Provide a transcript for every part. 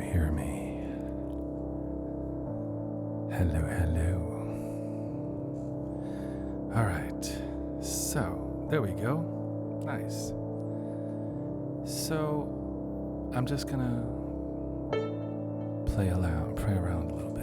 hear me? Hello, hello. All right, so there we go. Nice. So I'm just gonna play around a little bit.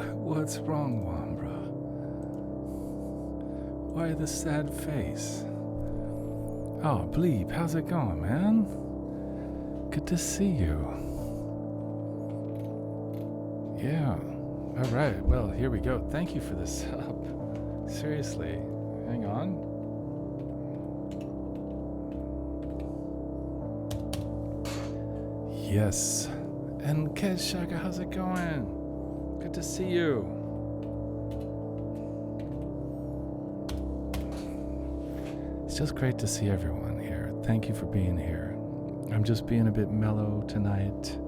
What's wrong, Wombra? Why the sad face? Oh, Bleep, how's it going, man? Good to see you. Yeah. All right. Well, here we go. Thank you for the sub. Seriously. Hang on. Yes. And Ked Shaka, how's it going? Good to see you. It's just great to see everyone here. Thank you for being here. I'm just being a bit mellow tonight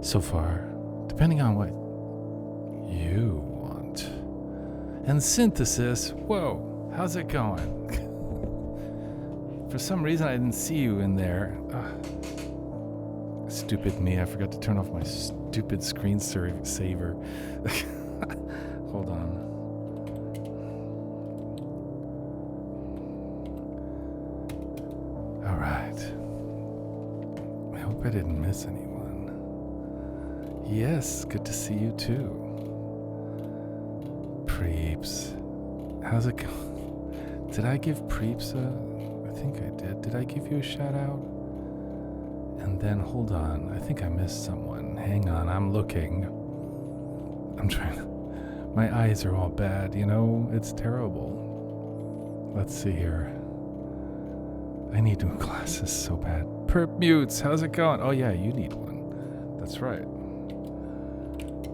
so far, depending on what you want. And Synthesis, whoa, how's it going? For some reason I didn't see you in there. Stupid me, I forgot to turn off my stupid screensaver. Hold on. All right. I hope I didn't miss anyone. Yes, good to see you too. Preeps. How's it going? Did I give Preeps I think I did. Did I give you a shout out? And then, hold on, I think I missed someone. Hang on, I'm looking. I'm trying to... My eyes are all bad, you know? It's terrible. Let's see here. I need new glasses so bad. Perp Mutes, how's it going? Oh yeah, you need one. That's right.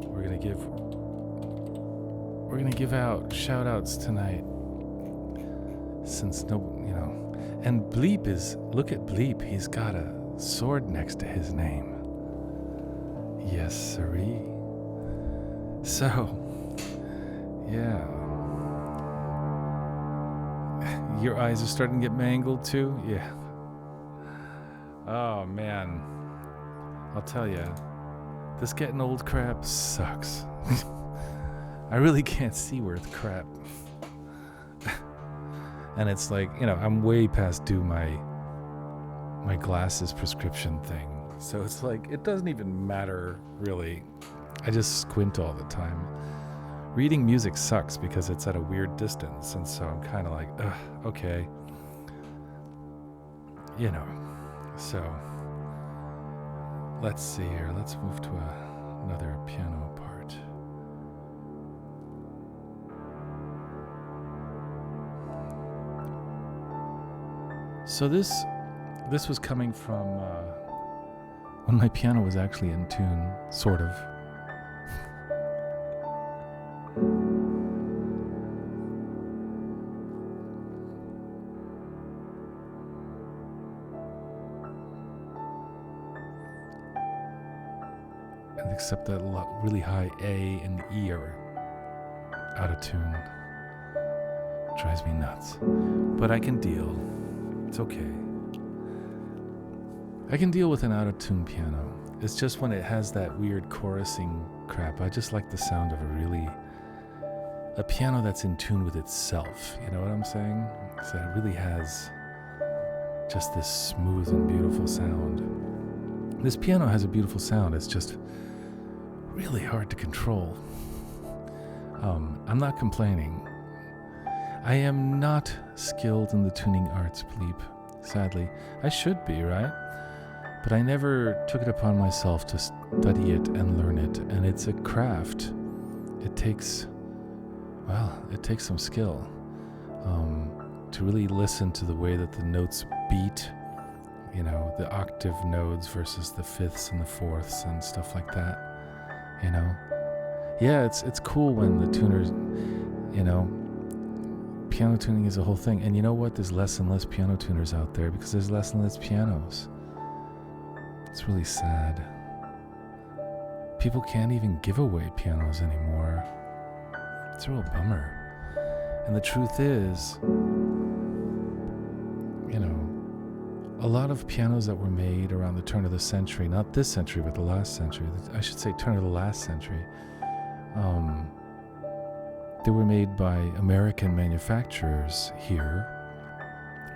We're gonna give out shout outs tonight. Since and Bleep is... Look at Bleep, he's got a sword next to his name. Yes, sirree. So, yeah. Your eyes are starting to get mangled too? Yeah. Oh, man. I'll tell you, this getting old crap sucks. I really can't see worth crap. And it's like, I'm way past due my glasses prescription thing. So it's like, it doesn't even matter, really. I just squint all the time. Reading music sucks because it's at a weird distance, and so I'm kind of like, ugh, okay. So let's see here. Let's move to another piano part. So this was coming from when my piano was actually in tune, sort of. And except that really high A and E are out of tune. Drives me nuts. But I can deal. It's okay. I can deal with an out-of-tune piano. It's just when it has that weird chorusing crap. I just like the sound of a piano that's in tune with itself. You know what I'm saying? So it really has just this smooth and beautiful sound. This piano has a beautiful sound. It's just really hard to control. I'm not complaining. I am not skilled in the tuning arts, Bleep. Sadly. I should be, right? But I never took it upon myself to study it and learn it. And it's a craft. It takes some skill to really listen to the way that the notes beat, the octave nodes versus the fifths and the fourths and stuff like that, Yeah, it's cool when the tuners, piano tuning is a whole thing. And you know what? There's less and less piano tuners out there because there's less and less pianos. It's really sad. People can't even give away pianos anymore. It's a real bummer. And the truth is, a lot of pianos that were made around the turn of the century, not this century, but the last century, I should say turn of the last century, they were made by American manufacturers here,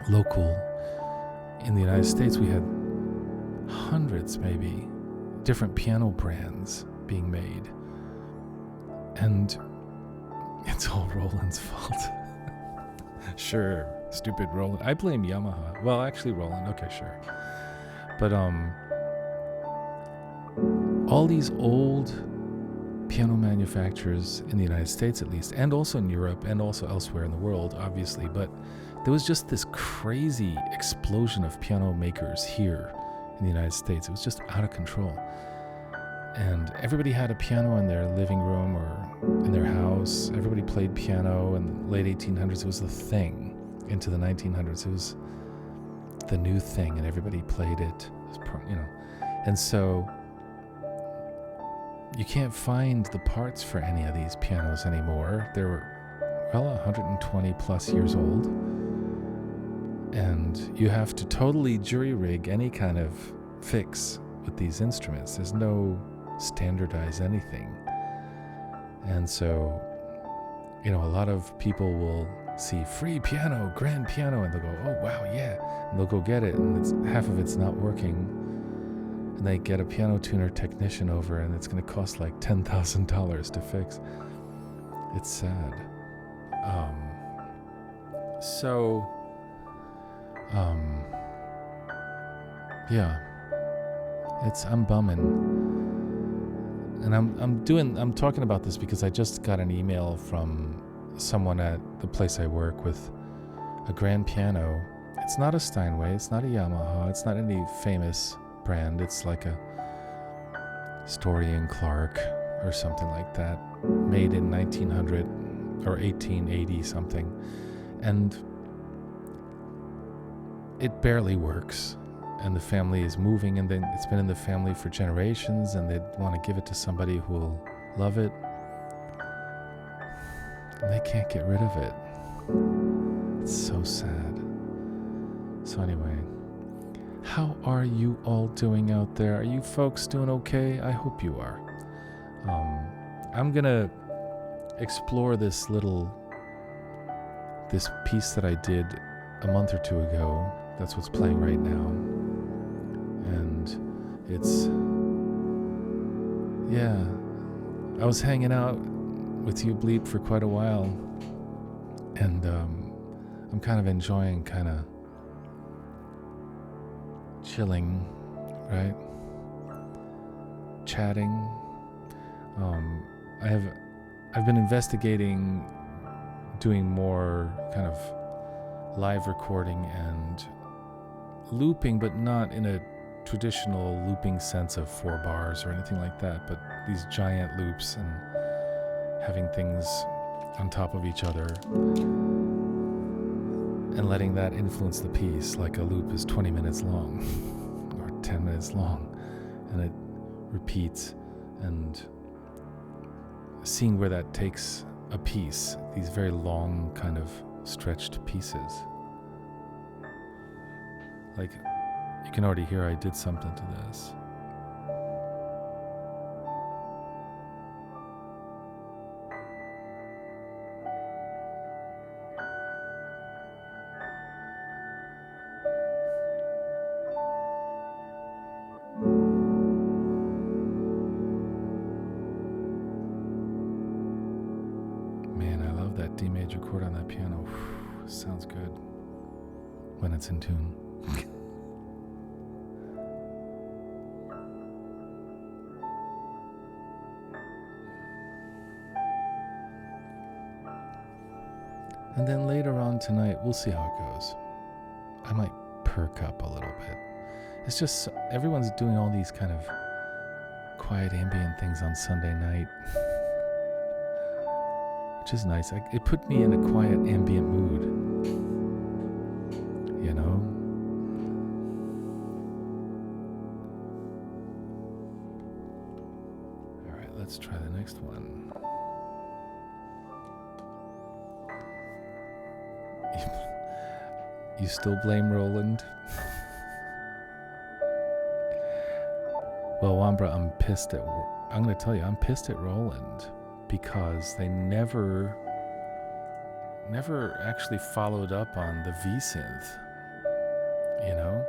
local. In the United States, we had hundreds, maybe, different piano brands being made. And it's all Roland's fault. Sure, stupid Roland. I blame Yamaha. Well, actually Roland. Okay, sure. But all these old piano manufacturers in the United States, at least, and also in Europe and also elsewhere in the world, obviously, but there was just this crazy explosion of piano makers here in the United States. It was just out of control. And everybody had a piano in their living room or in their house. Everybody played piano in the late 1800s. It was the thing. Into the 1900s, it was the new thing, and everybody played it. And so you can't find the parts for any of these pianos anymore. They're, 120 plus years old. And you have to totally jury rig any kind of fix with these instruments. There's no standardize anything. And so, a lot of people will see free piano, grand piano, and they'll go, oh wow, yeah, and they'll go get it, and half of it's not working, and they get a piano tuner technician over, and it's going to cost like $10,000 to fix. It's sad. I'm bumming. And I'm talking about this because I just got an email from someone at the place I work with a grand piano. It's not a Steinway, it's not a Yamaha, it's not any famous brand. It's like a Story and Clark or something like that, made in 1900 or 1880 something. And it barely works. And the family is moving, and then it's been in the family for generations, and they want to give it to somebody who will love it. And they can't get rid of it. It's so sad. So anyway, how are you all doing out there? Are you folks doing okay? I hope you are. I'm gonna explore this piece that I did a month or two ago. That's what's playing right now. And it's, I was hanging out with you, Bleep, for quite a while, and I'm kind of enjoying chilling, right? Chatting. I've been investigating doing more kind of live recording and looping, but not in a traditional looping sense of 4 bars or anything like that, but these giant loops and having things on top of each other and letting that influence the piece. Like a loop is 20 minutes long or 10 minutes long, and it repeats, and seeing where that takes a piece, these very long kind of stretched pieces. Like, you can already hear I did something to this. Man, I love that D major chord on that piano. Sounds good when it's in tune. And then later on tonight, we'll see how it goes. I might perk up a little bit. It's just everyone's doing all these kind of quiet ambient things on Sunday night, which is nice. It put me in a quiet ambient mood, you know? All right, let's try the next one. You still blame Roland? Well, Wombra, I'm going to tell you, I'm pissed at Roland because they never actually followed up on the V-Synth, you know?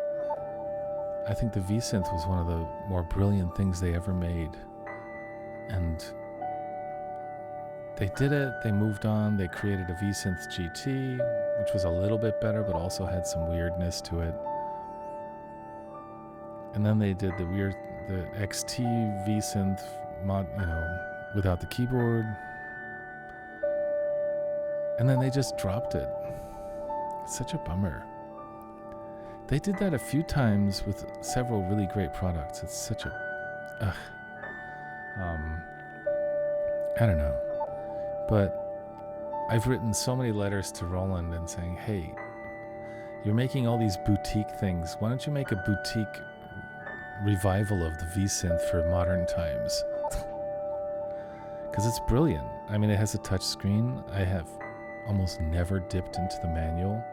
I think the V-Synth was one of the more brilliant things they ever made. And they did it, they moved on, they created a V-Synth GT, which was a little bit better, but also had some weirdness to it. And then they did the XT V-Synth mod, without the keyboard. And then they just dropped it. It's such a bummer. They did that a few times with several really great products. It's such a, I don't know. But I've written so many letters to Roland and saying, hey, you're making all these boutique things. Why don't you make a boutique revival of the V-Synth for modern times? Because it's brilliant. I mean, it has a touch screen. I have almost never dipped into the manual.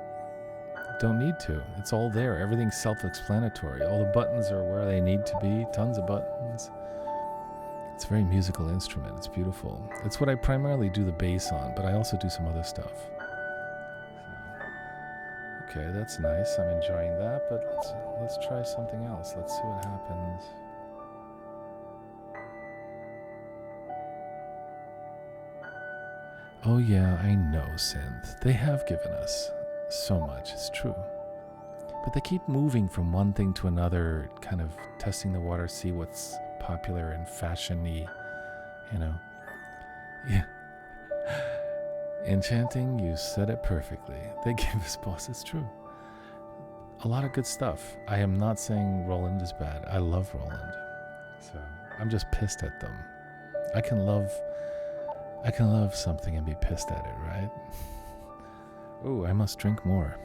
Don't need to. It's all there. Everything's self-explanatory. All the buttons are where they need to be. Tons of buttons. It's a very musical instrument. It's beautiful. It's what I primarily do the bass on, but I also do some other stuff. Okay, that's nice. I'm enjoying that, but let's try something else. Let's see what happens. Oh yeah, I know, synth. They have given us so much, it's true. But they keep moving from one thing to another, kind of testing the water, see what's popular and fashion-y, Yeah. Enchanting, you said it perfectly. They give us, boss, it's true. A lot of good stuff. I am not saying Roland is bad. I love Roland. So I'm just pissed at them. I can love something and be pissed at it, right? Oh, I must drink more.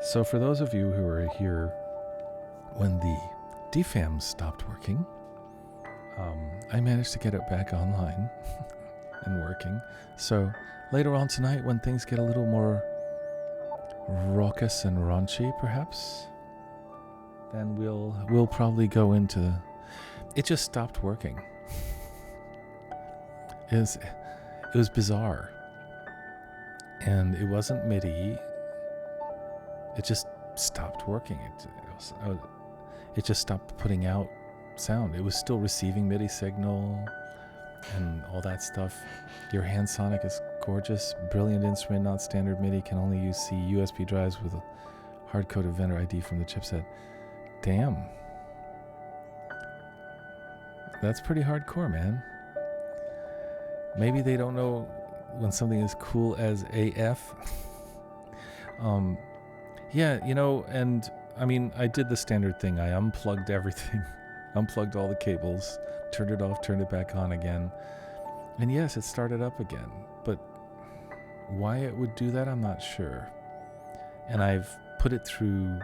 So for those of you who were here when the DFAM stopped working, I managed to get it back online and working. So later on tonight, when things get a little more raucous and raunchy, perhaps, then we'll probably go into. It just stopped working. It was bizarre, and it wasn't MIDI. It just stopped working. It just stopped putting out sound. It was still receiving MIDI signal and all that stuff. Your hand sonic is gorgeous, brilliant instrument, not standard MIDI, can only use C USB drives with a hard-coded vendor ID from the chipset. Damn. That's pretty hardcore, man. Maybe they don't know when something is cool as AF. Yeah, and I mean, I did the standard thing. I unplugged everything, unplugged all the cables, turned it off, turned it back on again. And yes, it started up again. But why it would do that, I'm not sure. And I've put it through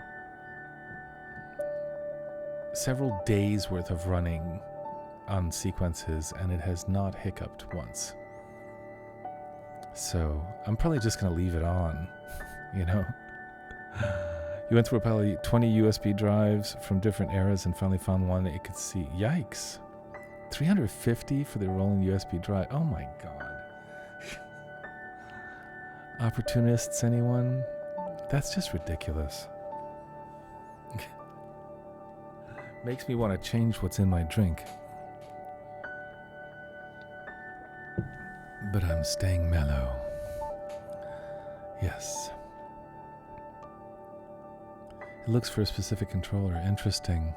several days worth of running on sequences, and it has not hiccuped once. So I'm probably just going to leave it on, You went through probably 20 USB drives from different eras and finally found one that you could see. Yikes. $350 for the Roland USB drive. Oh my God. Opportunists, anyone? That's just ridiculous. Makes me want to change what's in my drink. But I'm staying mellow. Yes. It looks for a specific controller. Interesting.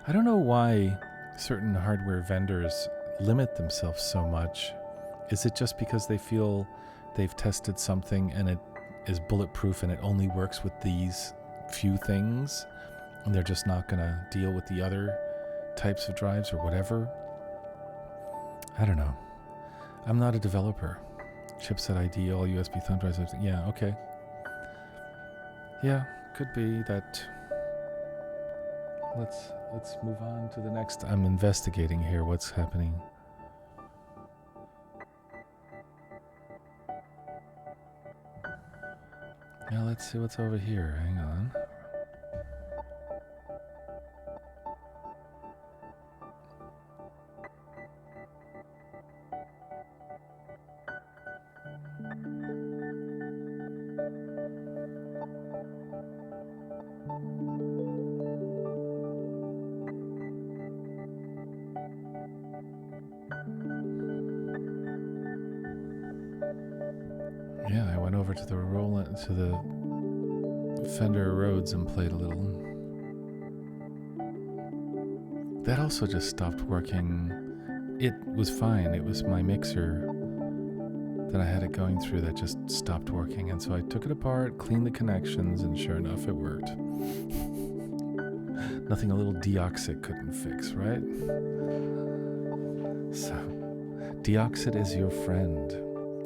I don't know why certain hardware vendors limit themselves so much. Is it just because they feel they've tested something and it is bulletproof and it only works with these few things, and they're just not going to deal with the other types of drives or whatever? I don't know. I'm not a developer. Chipset ID, all USB thumb drives. Yeah, okay. Yeah, could be that. Let's move on to the next. I'm investigating here what's happening. Now let's see what's over here. Hang on. Yeah, I went over to the Fender Rhodes and played a little. That also just stopped working. It was fine. It was my mixer that I had it going through that just stopped working. And so I took it apart, cleaned the connections, and sure enough, it worked. Nothing a little deoxit couldn't fix, right? So, deoxit is your friend.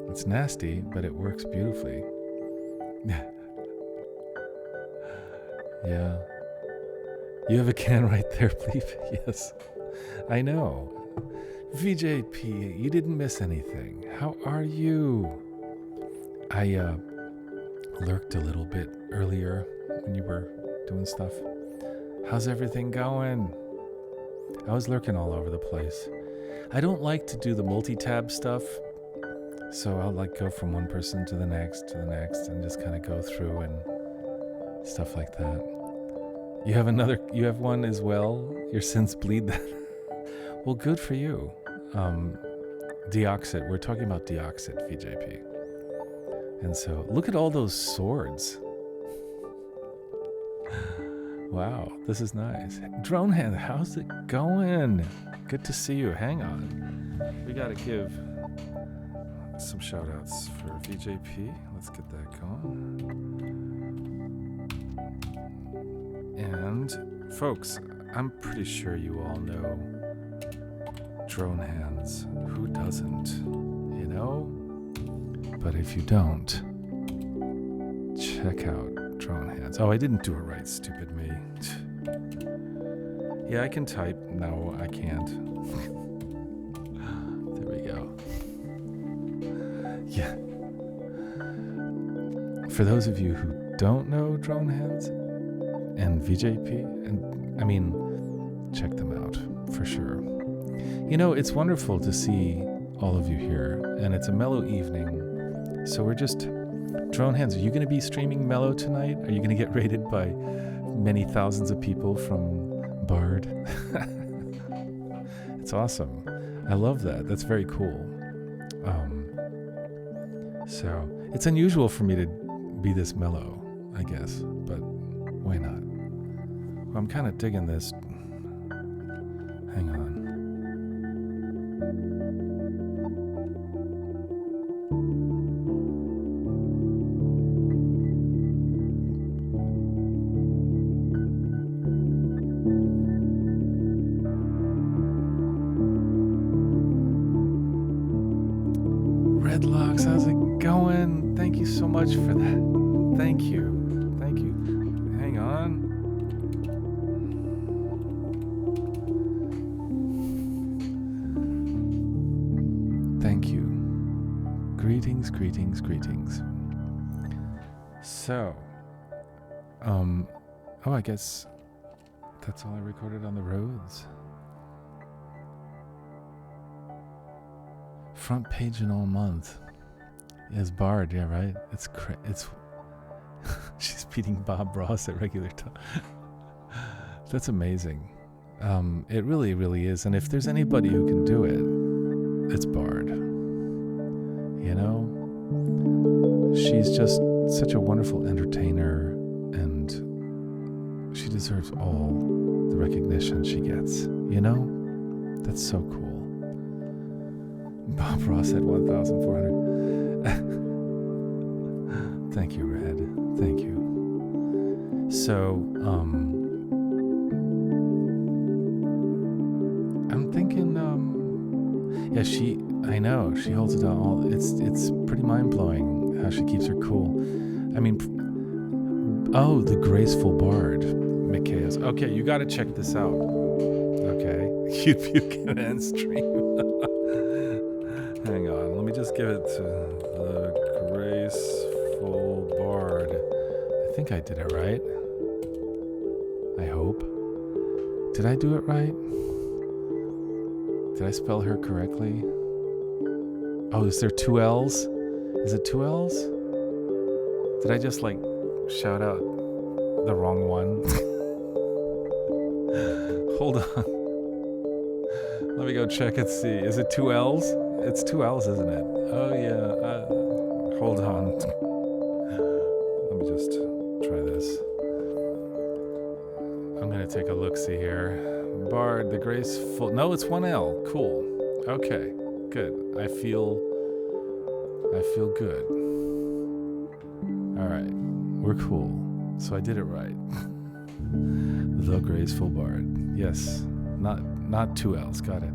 It's nasty, but it works beautifully. Yeah. You have a can right there, Bleep. Yes. I know. VJP, you didn't miss anything. How are you? I lurked a little bit earlier when you were doing stuff. How's everything going? I was lurking all over the place. I don't like to do the multi-tab stuff, so I'll like go from one person to the next, and just kind of go through and stuff like that. You have one as well? Your sins bleed that? Well, good for you. Deoxit, we're talking about Deoxit, VJP. And so, look at all those swords. Wow, this is nice. Drone Hand, how's it going? Good to see you. Hang on. We gotta give some shout outs for VJP. Let's get that going. And folks, I'm pretty sure you all know Drone Hands. Who doesn't? You know? But if you don't, check out Drone Hands. Oh, I didn't do it right, stupid me. Yeah, I can type. No, I can't. There we go. Yeah. For those of you who don't know Drone Hands and VJP, and I mean, check them out for sure. You know, it's wonderful to see all of you here, and it's a mellow evening. So we're just Drone Hands. Are you going to be streaming mellow tonight? Are you going to get rated by many thousands of people from Bard? It's awesome. I love that. That's very cool. So it's unusual for me to be this mellow, I guess, but why not? Well, I'm kind of digging this. Hang on. Redlocks, how's it going? Thank you so much for that. Thank you. Thank you. Hang on. Thank you. Greetings, greetings, greetings. So, oh, I guess that's all I recorded on the roads. Front page in all month. Yes, Bard, yeah, right? It's she's beating Bob Ross at regular time. That's amazing. It really, really is. And if there's anybody who can do it, it's Bard. You know? She's just such a wonderful entertainer, and she deserves all the recognition she gets. You know? That's so cool. Bob Ross at 1,400. Thank you, Red. Thank you. So, I'm thinking, yeah, I know, she holds it down all, it's pretty mind-blowing how she keeps her cool. I mean, oh, the graceful Bard, Micaeus. Okay, you gotta check this out. Okay, you can end stream. Hang on, let me just give it to the graceful Bard. I think I did it right. I hope. Did I do it right? Did I spell her correctly? Oh, is there 2 L's? Is it 2 L's? Did I just like shout out the wrong one? Hold on. Let me go check and see. Is it 2 L's? It's 2 L's, isn't it? Oh, yeah. Hold on. Let me just try this. I'm going to take a look-see here. Bard, the graceful... No, it's 1L. Cool. Okay, good. I feel good. All right, we're cool. So I did it right. The graceful Bard. Yes, not 2 L's. Got it.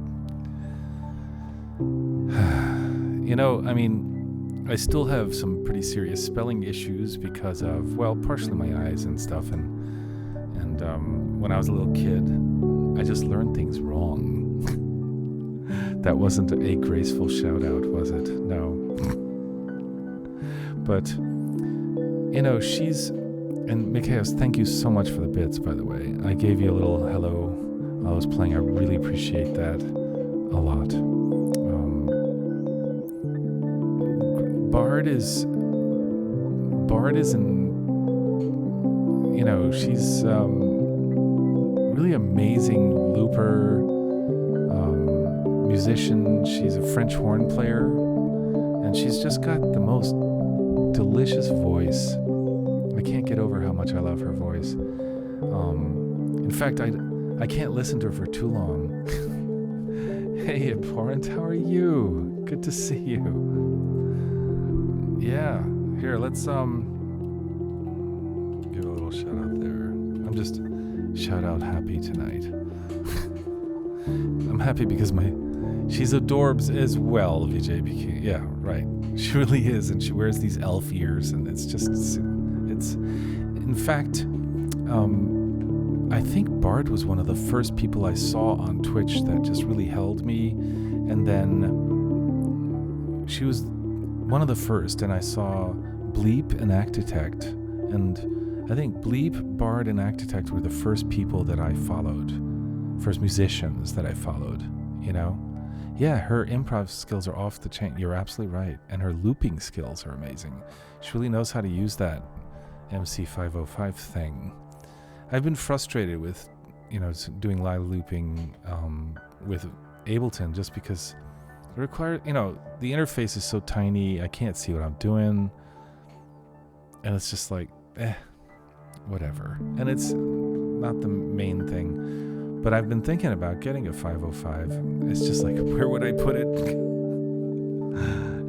You know, I mean, I still have some pretty serious spelling issues because of, well, partially my eyes and stuff. And when I was a little kid, I just learned things wrong. That wasn't a graceful shout out, was it? No. But, you know, and Mikhails, thank you so much for the bits, by the way. I gave you a little hello while I was playing. I really appreciate that a lot. Bard is you know, she's really amazing looper, musician. She's a French horn player, and she's just got the most delicious voice. I can't get over how much I love her voice. In fact, I can't listen to her for too long. Hey, Abhorrent, how are you? Good to see you. Yeah, here, let's give a little shout out there. I'm just shout out happy tonight. I'm happy because she's adorbs as well, VJBQ. Yeah, right. She really is, and she wears these elf ears, and it's in fact, I think Bard was one of the first people I saw on Twitch that just really held me, and then she was one of the first, and I saw Bleep and Actitect, and I think Bleep, Bard, and Actitect were the first people that I followed, first musicians that I followed, you know? Yeah, her improv skills are off the chain. You're absolutely right. And her looping skills are amazing. She really knows how to use that MC505 thing. I've been frustrated with, you know, doing live looping with Ableton just because it requires, you know, the interface is so tiny. I can't see what I'm doing. And it's just like, whatever. And it's not the main thing. But I've been thinking about getting a 505. It's just like, where would I put it?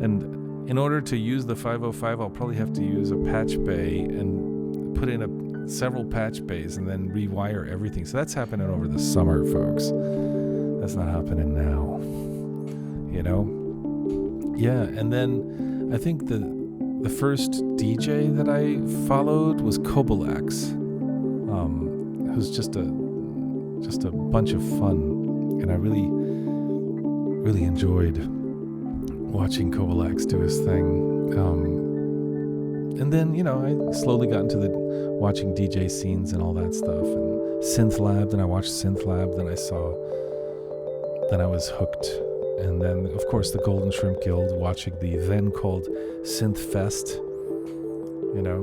And in order to use the 505, I'll probably have to use a patch bay and put in several patch bays and then rewire everything. So that's happening over the summer, folks. That's not happening now. You know? Yeah, and then I think the first DJ that I followed was Kobalax, who's just a bunch of fun, and I really, really enjoyed watching Kobalax do his thing. And then, you know, I slowly got into watching DJ scenes and all that stuff, and Synth Lab. Then I watched Synth Lab. Then I was hooked. And then, of course, the Golden Shrimp Guild, watching the then called Synth Fest, you know,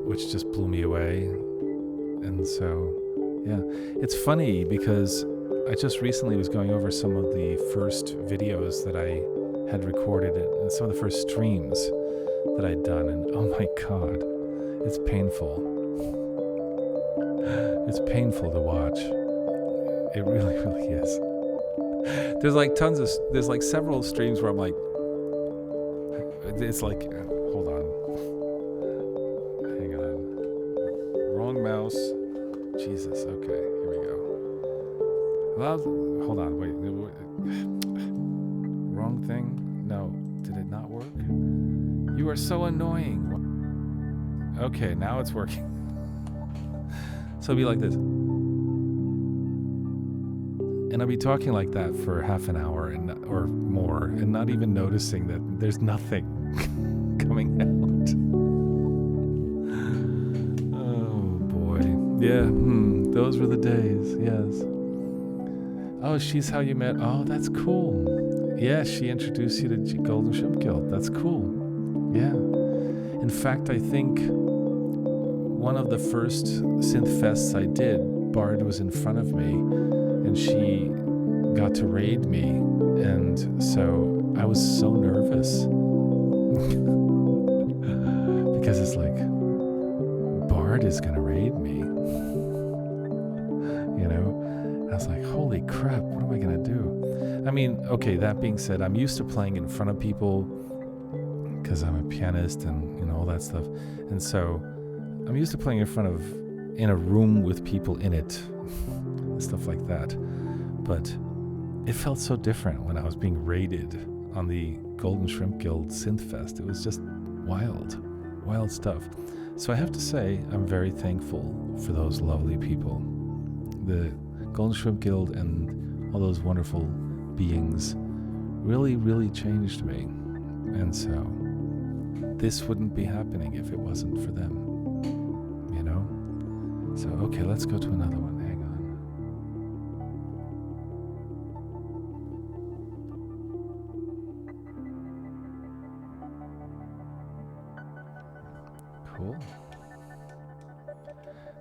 which just blew me away. And so, yeah, it's funny because I just recently was going over some of the first videos that I had recorded and some of the first streams that I'd done, and oh my God, it's painful. It's painful to watch. It really, really is. There's like there's like several streams where I'm like, it's like, hold on. Hang on. Wrong mouse. Jesus, okay, here we go. Well, hold on, wait. Wrong thing? No, did it not work? You are so annoying. Okay, now it's working. So it'll be like this. And I'll be talking like that for half an hour or more and not even noticing that there's nothing coming out. Oh boy. Yeah, those were the days, yes. Oh, she's how you met. Oh, that's cool. Yeah, she introduced you to Golden Shrimp Guild. That's cool. Yeah. In fact, I think one of the first synth fests I did, Bard was in front of me, and she got to raid me, and so I was so nervous art is going to raid me. You know? And I was like, holy crap, what am I going to do? I mean, okay, that being said, I'm used to playing in front of people because I'm a pianist and, you know, all that stuff. And so I'm used to playing in a room with people in it, stuff like that. But it felt so different when I was being raided on the Golden Shrimp Guild Synth Fest. It was just wild stuff. So I have to say, I'm very thankful for those lovely people. The Golden Shrimp Guild and all those wonderful beings really, really changed me. And so this wouldn't be happening if it wasn't for them, you know? So, okay, let's go to another one. Hang on. Cool.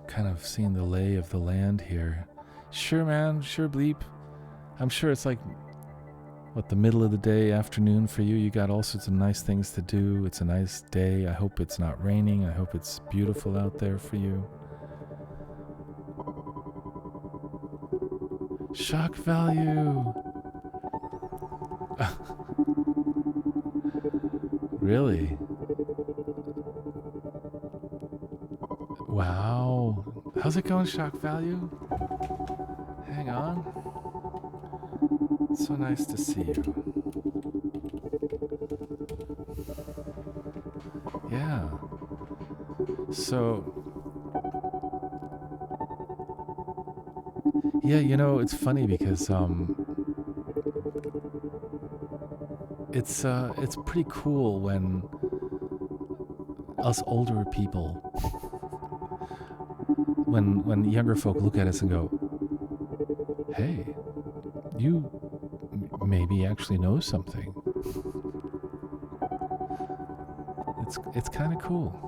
Kind of seeing the lay of the land here. Sure, man. Sure, Bleep. I'm sure it's like, the middle of the day, afternoon for you. You got all sorts of nice things to do. It's a nice day. I hope it's not raining. I hope it's beautiful out there for you. Shock value. Really? Wow. How's it going, shock value? Hang on. It's so nice to see you. Yeah. So, yeah, you know, it's funny because it's pretty cool when us older people, when younger folk look at us and go, hey, you maybe actually know something. It's kind of cool.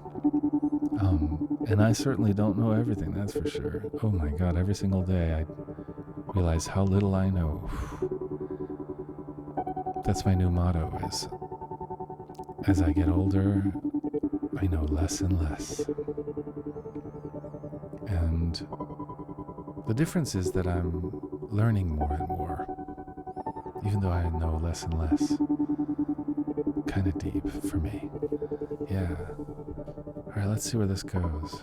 And I certainly don't know everything, that's for sure. Oh my God, every single day I realize how little I know. That's my new motto is, as I get older, I know less and less. And the difference is that I'm learning more and more, even though I know less and less. Kind of deep for me. Yeah. All right, let's see where this goes.